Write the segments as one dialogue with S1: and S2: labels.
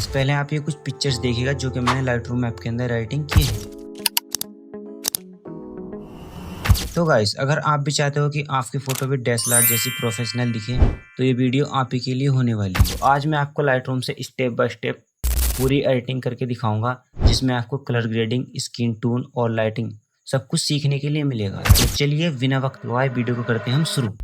S1: Guys पहले आप ये कुछ पिक्चर्स देखिएगा जो कि मैंने लाइटरूम ऐप के अंदर एडिटिंग की है। तो गाइस अगर आप भी चाहते हो कि आपकी फोटो भी डीएसएलआर जैसी प्रोफेशनल दिखे तो ये वीडियो आप ही के लिए होने वाली है। तो आज मैं आपको लाइटरूम से स्टेप बाय स्टेप पूरी एडिटिंग करके दिखाऊंगा जिसमें आपको कलर ग्रेडिंग, स्किन टोन और लाइटिंग सब कुछ सीखने के लिए मिलेगा। तो चलिए बिना वक्त गवाए वीडियो को करते हैं हम शुरू।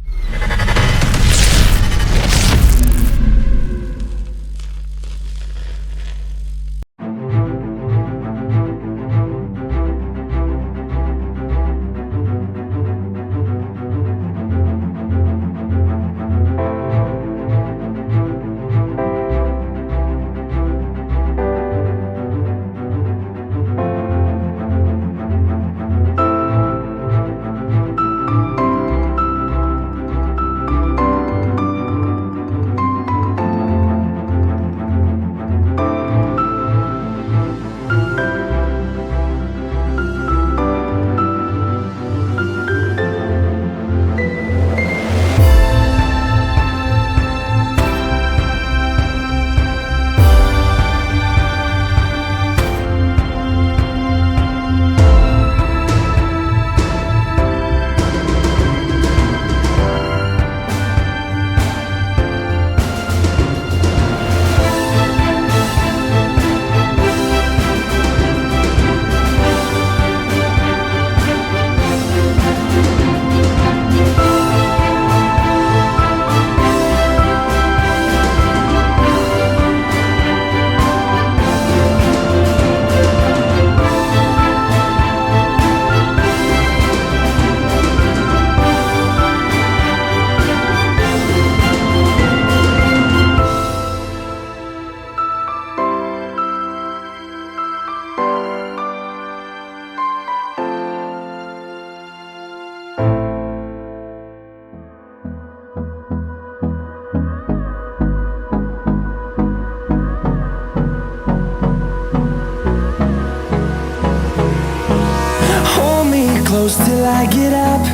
S2: Close till I get up.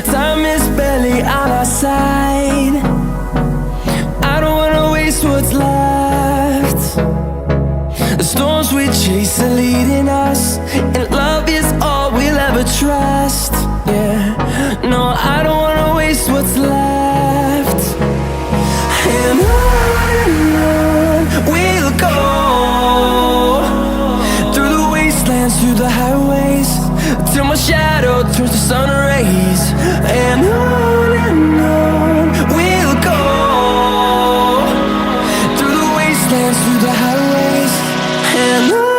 S2: Time is barely on our side. I don't wanna waste what's left. The storms we chase are leading us, and love is all we'll ever trust. Yeah, no, I don't wanna waste what's left. And on we'll go, through the wastelands, through the highways, till my shadow turns to sun rays. And on we'll go, through the wastelands, through the highways. And on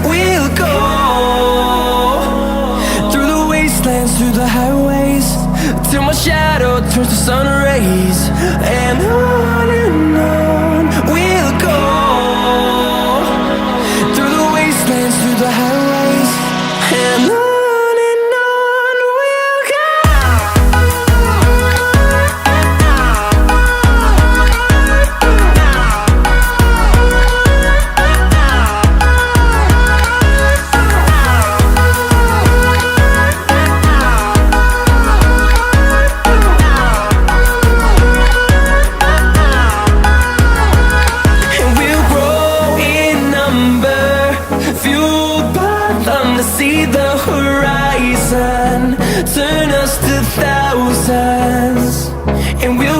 S2: we'll go. Through the highways, till my shadow turns to sun rays. And on we'll go, through the wastelands, through the highways. And on we'll go. See the horizon turn us to thousands, and we'll